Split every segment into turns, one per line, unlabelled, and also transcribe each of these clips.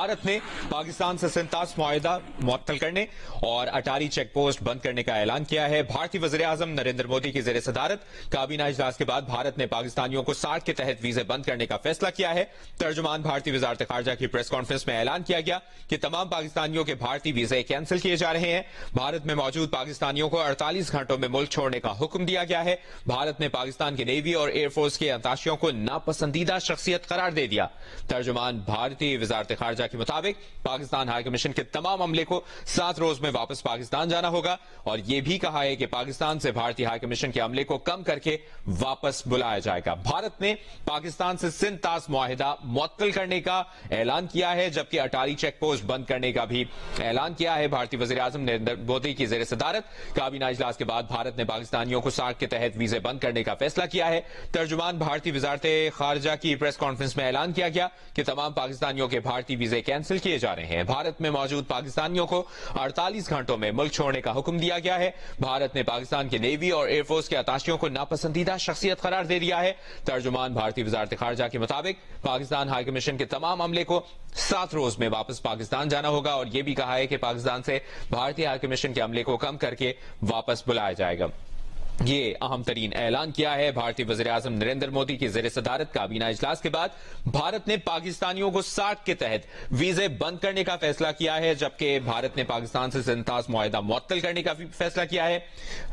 भारत ने पाकिस्तान से सिंतास मुआहिदा मुअत्तल करने और अटारी चेक पोस्ट बंद करने का ऐलान किया है। भारतीय वज़ीर-ए-आज़म नरेंद्र मोदी की ज़ेर सदारत काबीना इजलास के बाद भारत ने पाकिस्तानियों को 60 के तहत वीजे बंद करने का फैसला किया है। तर्जुमान भारतीय वज़ारत ख़ारजा की प्रेस कॉन्फ्रेंस में ऐलान किया गया कि तमाम पाकिस्तानियों के भारतीय वीजे कैंसिल किए जा रहे हैं। भारत में मौजूद पाकिस्तानियों को 48 घंटों में मुल्क छोड़ने का हुक्म दिया गया है। भारत ने पाकिस्तान की नेवी और एयरफोर्स के अंताशियों को नापसंदीदा शख्सियत करार दे दिया। तर्जुमान भारतीय वज़ारत ख़ारजा के मुताबिक पाकिस्तान हाई कमीशन के तमाम अमले को 7 रोज में वापस पाकिस्तान जाना होगा और यह भी कहा है कि पाकिस्तान से भारतीय हाई कमीशन के अमले को कम करके वापस बुलाया जाएगा। भारत ने पाकिस्तान से सिंतास मुआहिदा मुअत्तल करने का ऐलान किया है, जबकि अटारी चेक पोस्ट बंद करने का भी ऐलान किया है। भारतीय वज़ीर-ए-आज़म नरेंद्र मोदी की ज़ेर सदारत काबीना इजलास के बाद भारत ने पाकिस्तानियों को 60 के तहत वीजे बंद करने का फैसला किया है। तर्जुमान भारतीय वज़ारत ख़ारजा की प्रेस कॉन्फ्रेंस में ऐलान किया गया कि तमाम पाकिस्तानियों के भारतीय वीजे कैंसिल किए जा रहे हैं। भारत में मौजूद पाकिस्तानियों को 48 घंटों में मुल्क छोड़ने का हुक्म दिया गया है। भारत ने पाकिस्तान की नेवी और एयरफोर्स के अताशियों को नापसंदीदा शख्सियत करार दे दिया है। तर्जुमान भारतीय वज़ारत ख़ारजा के मुताबिक पाकिस्तान हाई कमीशन के तमाम अमले को 7 रोज में वापस पाकिस्तान जाना होगा और यह भी कहा है कि पाकिस्तान से भारतीय हाई कमीशन के अमले को कम करके वापस बुलाया जाएगा। ये अहम तरीन ऐलान किया है भारतीय वज़ीर-ए-आज़म नरेंद्र मोदी की ज़ेर सदारत काबीना इजलास के बाद भारत ने पाकिस्तानियों को 60 के तहत वीजे बंद करने का फैसला किया है, जबकि भारत ने पाकिस्तान से सिंतास मुआहिदा मुअत्तल करने का भी फैसला किया है।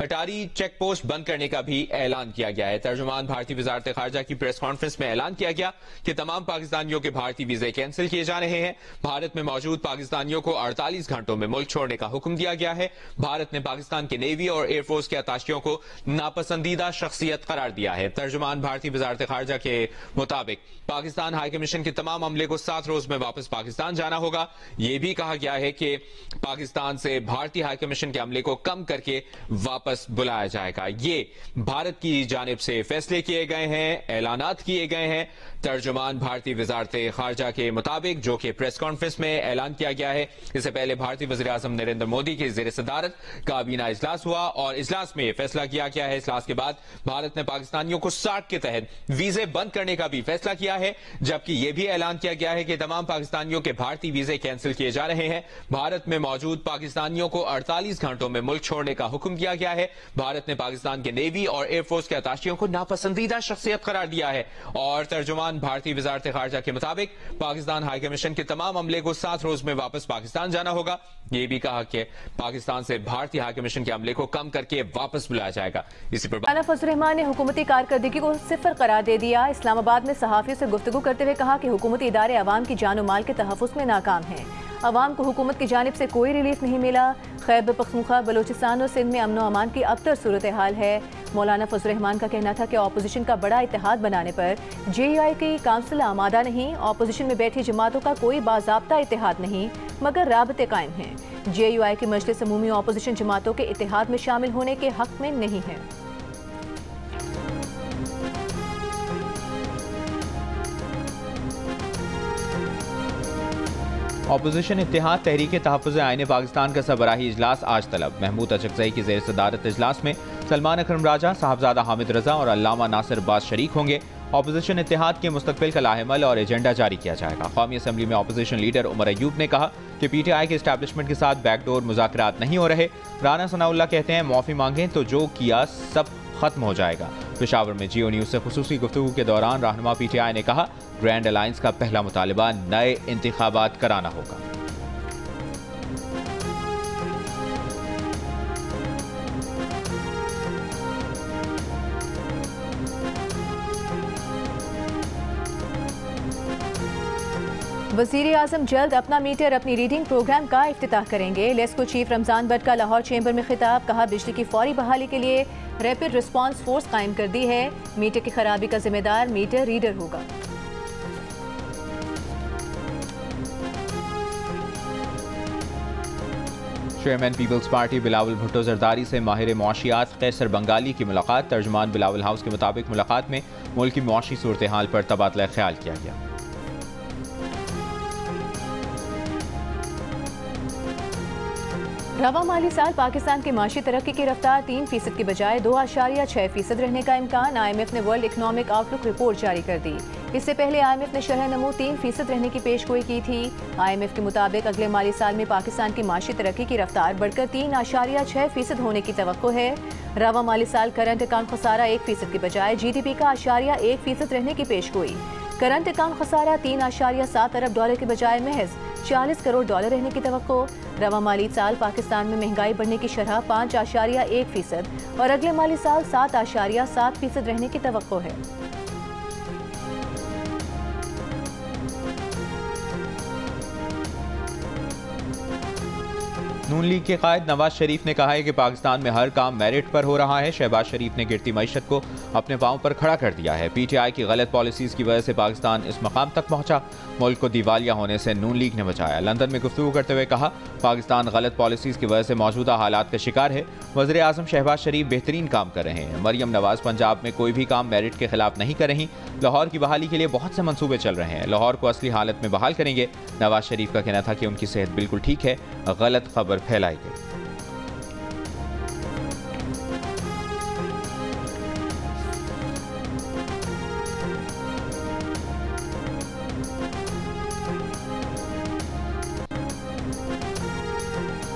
अटारी चेक पोस्ट बंद करने का भी ऐलान किया गया है। तर्जुमान भारतीय वज़ारत ख़ारजा की प्रेस कॉन्फ्रेंस में ऐलान किया गया कि तमाम पाकिस्तानियों के भारतीय वीजे कैंसिल किए जा रहे हैं। भारत में मौजूद पाकिस्तानियों को 48 घंटों में मुल्क छोड़ने का हुक्म दिया गया है। भारत ने पाकिस्तान की नेवी और एयरफोर्स के अताशियों को नापसंदीदा शख्सियत करार दिया है। तर्जुमान भारतीय वज़ारत ख़ारजा के मुताबिक पाकिस्तान हाई कमीशन के तमाम अमले को 7 रोज में वापस पाकिस्तान जाना होगा। यह भी कहा गया है कि पाकिस्तान से भारतीय हाई कमीशन के अमले को कम करके वापस बुलाया जाएगा। ये भारत की जानिब से फैसले किए गए हैं, ऐलानात किए गए हैं। तर्जुमान भारतीय वज़ारत ख़ारजा के मुताबिक, जो कि प्रेस कॉन्फ्रेंस में ऐलान किया गया है। इससे पहले भारतीय वज़ीर-ए-आज़म नरेंद्र मोदी की ज़ेर सदारत काबीना इजलास हुआ और इजलास में फैसला किया गया है। इजलास के बाद भारत ने पाकिस्तानियों को 60 के तहत वीजे बंद करने का भी फैसला किया है, जबकि यह भी ऐलान किया गया है कि तमाम पाकिस्तानियों के भारतीय वीजे कैंसिल किए जा रहे हैं। भारत में मौजूद पाकिस्तानियों को 48 घंटों में मुल्क छोड़ने का हुक्म दिया गया है। भारत ने पाकिस्तान के नेवी और एयरफोर्स के अताशियों को नापसंदीदा शख्सियत करार दिया है और तर्जुमान भारतीय वज़ारत ख़ारजा के मुताबिक पाकिस्तान हाई कमीशन के तमाम अमले को 7 रोज में वापस पाकिस्तान जाना होगा। यह भी कहा कि पाकिस्तान से भारतीय हाई कमीशन के अमले को कम करके वापस बुलाया जाएगा। इसी पर
फजल रहमान ने हुकूमती कारकर्दगी को सिफर करार दे दिया। इस्लामाबाद में सहाफ़ियों से गुफ्तगू करते हुए कहा कि हुकूमती इदारे अवाम की जान और माल के तहफ़्फ़ुज़ में नाकाम हैं। अवाम को हुकूमत की जानिब से कोई रिलीफ नहीं मिला। खैबर पख्तूनख्वा, बलोचिस्तान और सिंध में अमन व अमान की अबतर सूरत हाल है। मौलाना फजल रहमान का कहना था कि अपोजिशन का बड़ा इत्तेहाद बनाने पर JUI की काउंसिल आमादा नहीं। अपोजिशन में बैठी जमातों का कोई बाज़ाब्ता इत्तेहाद नहीं, मगर राबते कायम हैं। JUI की मजलिस अमूमी अपोजिशन जमातों के इत्तेहाद में शामिल होने के हक में नहीं है।
अपोजिशन इत्तेहाद तहरीक तहफ़्फ़ुज़ आईन पाकिस्तान का सरबराही इजलास आज तलब। महमूद अचकज़ई की ज़ेर सदारत इजलास में सलमान अकरम राजा, साहबजादा हामिद रजा और अल्लामा नासिर अब्बास शरीक होंगे। अपोजिशन इत्तेहाद के मुस्तक़बिल का लाहेमल और एजेंडा जारी किया जाएगा। कौमी असम्बली में अपोजिशन लीडर उमर अयूब ने कहा कि PTI के इस्टेब्लिशमेंट के साथ बैकडोर मुज़ाकरात नहीं हो रहे। राना सनाउल्लाह कहते हैं मौफ़ी मांगें तो जो किया सब खत्म हो जाएगा। पेशावर में जियो न्यूज़ से खुसूसी गुफ्तगू के दौरान रहनुमा PTI ने कहा ग्रैंड अलायंस का पहला मुतालिबा नए इंतखाबात कराना होगा।
वज़ीर-ए-आज़म जल्द अपना मीटर अपनी रीडिंग प्रोग्राम का इफ्तिताह करेंगे। लेस्को चीफ रमजान बट का लाहौर चैम्बर में खिताब, कहा बिजली की फौरी बहाली के लिए रैपिड रिस्पांस फोर्स कायम कर दी है। मीटर की खराबी का जिम्मेदार मीटर रीडर होगा।
चेयरमैन पीपल्स पार्टी बिलावल भुट्टो जरदारी से माहिर मुआशियात कैसर बंगाली की मुलाकात। तर्जुमान बिलावल हाउस के मुताबिक मुलाकात में मुल्क की मुआशी सूरत हाल पर तबादला ख्याल किया गया।
रवा माली साल पाकिस्तान की माशी तरक्की की रफ्तार 3% की बजाय 2.6% रहने का इम्कान। IMF ने वर्ल्ड इकनॉमिक आउटलुक रिपोर्ट जारी कर दी। इससे पहले IMF ने शरह नमू 3% रहने की पेशगोई की थी। IMF के मुताबिक अगले माली साल में पाकिस्तान की माशी तरक्की की रफ्तार बढ़कर 3.6% होने की तवक्को है। रवा माली साल करंट अकाउंट खसारा 1% की बजाय GDP का 1% रहने की पेशगोई। करंट अकाउंट खसारा 3.7 अरब डॉलर के बजाय महज 40 करोड़ डॉलर रहने की तवक्को। रवा माली साल पाकिस्तान में महंगाई बढ़ने की शरह 5.1% और अगले माली साल 7.7% रहने की तवक्को है।
नून लीग के कायद नवाज शरीफ ने कहा है कि पाकिस्तान में हर काम मेरिट पर हो रहा है। शहबाज शरीफ ने गिरती मईशत को अपने पांव पर खड़ा कर दिया है। PTI की गलत पॉलिसीज की वजह से पाकिस्तान इस मकाम तक पहुंचा। मुल्क को दिवालिया होने से नून लीग ने बचाया। लंदन में गुफ्तगू करते हुए कहा, पाकिस्तान गलत पॉलिसीज की वजह से मौजूदा हालात का शिकार है। वज़ीर आज़म शहबाज शरीफ बेहतरीन काम कर रहे हैं। मरियम नवाज पंजाब में कोई भी काम मेरिट के खिलाफ नहीं कर रही। लाहौर की बहाली के लिए बहुत से मंसूबे चल रहे हैं। लाहौर को असली हालत में बहाल करेंगे। नवाज शरीफ का कहना था कि उनकी सेहत बिल्कुल ठीक है। गलत खबर फैलाई गई।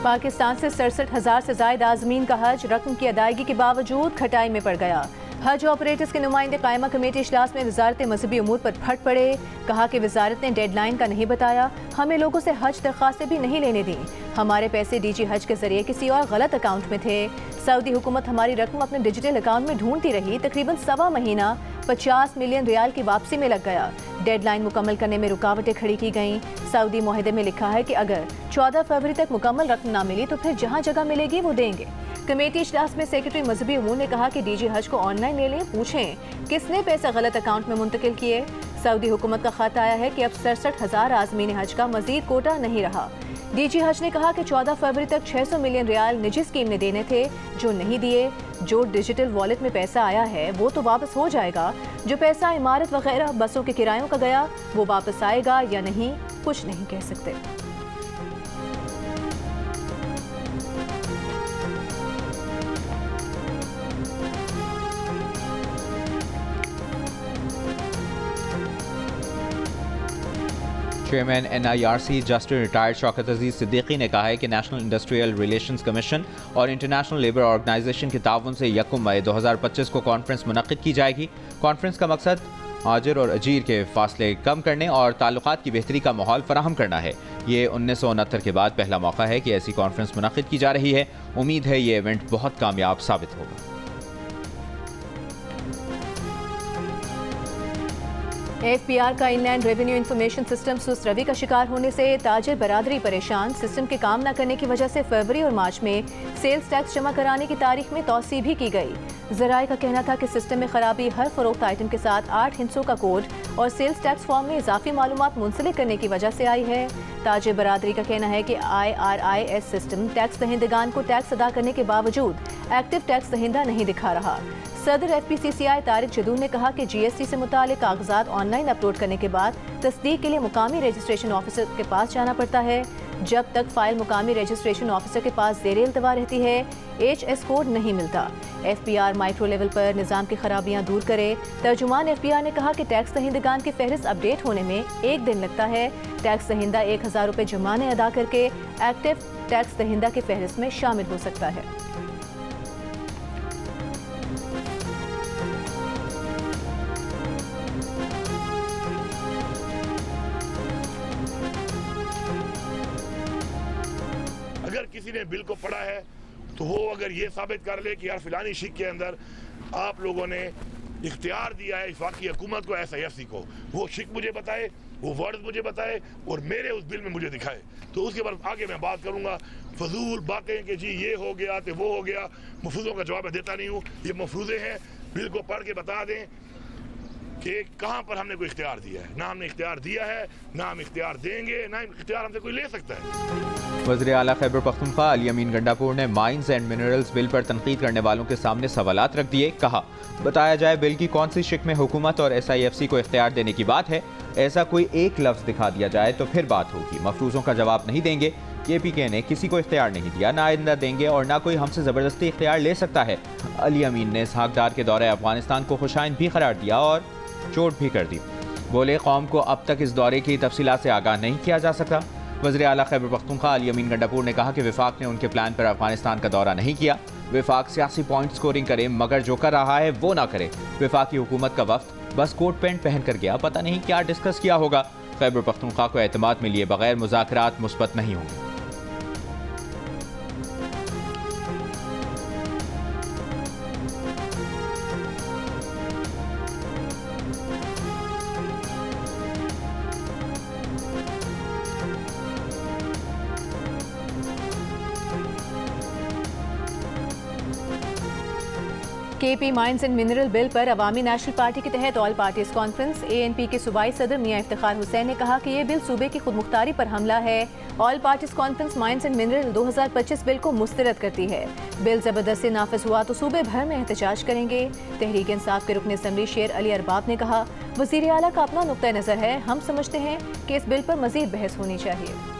पाकिस्तान से 67,000 से ज्यादा आज़मीन का हज रकम की अदायगी के बावजूद खटाई में पड़ गया। हज ऑपरेटर्स के नुमाइंदे कायमा कमेटी इजलास में वजारत मजहबी उमूर पर फट पड़े। कहा कि वजारत ने डेडलाइन का नहीं बताया, हमें लोगों से हज दरख्वास्तें भी नहीं लेने दी। हमारे पैसे DG हज के जरिए किसी और गलत अकाउंट में थे। सऊदी हुकूमत हमारी रकम अपने डिजिटल अकाउंट में ढूंढती रही। तकरीबन 1.25 महीना 50 मिलियन रियाल की वापसी में लग गया। डेडलाइन मुकम्मल करने में रुकावटें खड़ी की गईं। सऊदी मुआहदे में लिखा है कि अगर 14 फरवरी तक मुकम्मल रकम ना मिली तो फिर जहां जगह मिलेगी वो देंगे। कमेटी इजलास में सेक्रेटरी मजहबी उमूर ने कहा कि DG हज को ऑनलाइन ले लें, पूछें किसने पैसा गलत अकाउंट में मुंतकिल किए। सऊदी हुकूमत का खत आया है कि अब 67,000 आज़मीन हज का मजीद कोटा नहीं रहा। DG हज ने कहा कि 14 फरवरी तक 600 मिलियन रियाल निजी स्कीम ने देने थे, जो नहीं दिए। जो डिजिटल वॉलेट में पैसा आया है वो तो वापस हो जाएगा। जो पैसा इमारत वगैरह बसों के किरायों का गया वो वापस आएगा या नहीं, कुछ नहीं कह सकते।
Chairman NIRC justice retired Shaukat Aziz Siddiqui ने कहा है कि नेशनल इंडस्ट्रियल रिलेशंस कमीशन और इंटरनेशनल लेबर ऑर्गेनाइजेशन के ताउन से 1 मई 2025 को कॉन्फ्रेंस मुनक्किद की जाएगी। कॉन्फ्रेंस का मकसद आजिर और अजीर के फासले कम करने और ताल्लुकात की बेहतरी का माहौल फराहम करना है। ये 1969 के बाद पहला मौका है कि ऐसी कॉन्फ्रेंस मुनक्किद की जा रही है। उम्मीद है ये इवेंट बहुत कामयाब साबित होगा।
FPR का इनलैंड रेवेन्यू इंफॉर्मेशन सिस्टम सुस्त रवि का शिकार होने से ताजिर बरादरी परेशान। सिस्टम के काम न करने की वजह से फरवरी और मार्च में सेल्स टैक्स जमा कराने की तारीख में तौसी भी की गई। ज़राए का कहना था कि सिस्टम में खराबी हर फरोख्त आइटम के साथ 8 हिस्सों का कोड और सेल्स टैक्स फॉर्म में इजाफी मालूमात मुंसलिक करने की वजह से आई है। ताजिर बरादरी का कहना है कि IRIS सिस्टम टैक्स दहिंदगान को टैक्स अदा करने के बावजूद एक्टिव टैक्स दहिंदा नहीं दिखा रहा। सदर FPCCI तारिक जदूर ने कहा कि GST से मुतालिक कागजात ऑनलाइन अपलोड करने के बाद तस्दीक के लिए मुकामी रजिस्ट्रेशन ऑफिसर के पास जाना पड़ता है। जब तक फाइल मुकामी रजिस्ट्रेशन ऑफिसर के पास ज़ेरे इल्तवा रहती है, HS कोड नहीं मिलता। FPR माइक्रो लेवल पर निज़ाम की खराबियां दूर करे। तर्जुमान FPR ने कहा कि टैक्स दहिंदगान की फहरिस्त अपडेट होने में 1 दिन लगता है। टैक्स दहिंदा 1000 रुपये जुर्माने अदा करके एक्टिव टैक्स दहिंदा की फहरिस्त में शामिल हो सकता है।
अगर किसी ने बिल को पढ़ा है तो वो अगर ये साबित कर ले कि यार फिलानी शिक के अंदर आप लोगों ने इख्तियार दिया है वफाकी हुकूमत को SIFC को, वो शिक मुझे बताए, वो वर्ड मुझे बताए और मेरे उस बिल में मुझे दिखाए, तो उसके बाद आगे मैं बात करूंगा। फजूल बातें कि जी ये हो गया तो वो हो गया, मफरूज़ों का जवाब मैं देता नहीं हूँ। ये मफरूज़े हैं, बिल को पढ़ के बता दें कि कहाँ पर हमने कोई इख्तियार दिया है। ना हमने इख्तियार दिया है, ना हम इख्तियार देंगे, ना इख्तियार हमसे कोई ले सकता है।
वज़ीर आला खैबर पख्तूनख्वा अली अमीन गंडापुर ने माइंस एंड मिनरल्स बिल पर तनकीद करने वालों के सामने सवालात रख दिए। कहा, बताया जाए बिल की कौन सी शिक में हुकूमत और SIFC को इख्तियार देने की बात है। ऐसा कोई एक लफ्ज़ दिखा दिया जाए तो फिर बात होगी। मफरूज़ों का जवाब नहीं देंगे। KPK ने किसी को इख्तियार नहीं दिया, ना आइंदा देंगे और ना कोई हमसे ज़बरदस्ती इख्तियार ले सकता है। अली अमीन ने इसहाक डार के दौरे अफगानिस्तान को खुशाइन भी करार दिया और चोट भी कर दी। बोले, कौम को अब तक इस दौरे की तफसीलात से आगाह नहीं किया जा सकता। वज़ीर आला खैबर पख्तूनख्वा अली अमीन गंडापुर ने कहा कि वफाक ने उनके प्लान पर अफगानिस्तान का दौरा नहीं किया। वफाक सियासी पॉइंट स्कोरिंग करे मगर जो कर रहा है वो ना करे। वफाकी हुकूमत का वफ्द बस कोट पैंट पहन कर गया, पता नहीं क्या डिस्कस किया होगा। खैबर पख्तूनख्वा को एतमाद में लिए बगैर मुज़ाकरात मुस्बत नहीं होंगे।
KP mines and mineral bill पर अवामी नेशनल पार्टी के तहत ऑल पार्टीज कॉन्फ्रेंस। ANP के सूबाई सदर मियां इफ्तिखार हुसैन ने कहा कि ये बिल सूबे की खुदमुख्तारी पर हमला है। All parties conference mines and mineral 2025 bill को मुस्तरद करती है। बिल जबरदस्ती नाफिज हुआ तो सूबे भर में एहतजाज करेंगे। तहरीक इंसाफ के रुकन असम्बली शेर अली अरबाब ने कहा, वज़ीर आला का अपना नुक्ता नज़र है, हम समझते हैं कि इस बिल पर मजीद बहस होनी चाहिए।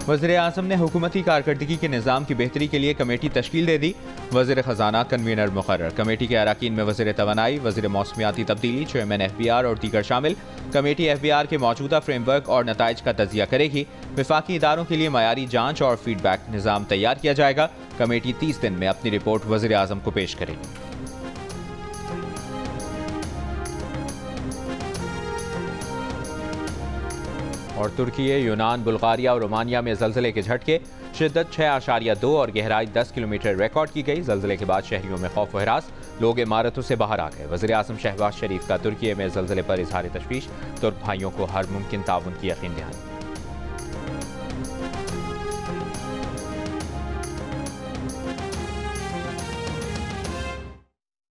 वज़ीर आज़म ने हुकूमती कारकर्दगी के निज़ाम की बेहतरी के लिए कमेटी तश्कील दे दी। वज़ीर ख़जाना कन्वीनर मुकर्रर। कमेटी के अरकान में वज़ीर तवानाई, वज़ीर मौसमियाती तब्दीली, चेयरमैन FBR और दीगर शामिल। कमेटी FBR के मौजूदा फ्रेमवर्क और नताइज का तजिया करेगी। वफाकी इदारों के लिए मयारी जाँच और फीडबैक निज़ाम तैयार किया जाएगा। कमेटी 30 दिन में अपनी रिपोर्ट वज़ीर आज़म को पेश करेगी। और तुर्की, यूनान, बुल्गारिया और रोमानिया में ज़लज़ले के झटके। शिद्दत 6.2 और गहराई 10 किलोमीटर रिकॉर्ड की गई। ज़लज़ले के बाद शहरियों में खौफ व हिरास, लोग इमारतों से बाहर आ गए। वज़ीर आज़म शहबाज शरीफ का तुर्की में ज़लज़ले पर इज़हार तशवीश। तुर्क भाइयों को हर मुमकिन ताउन की यकीन दहानी।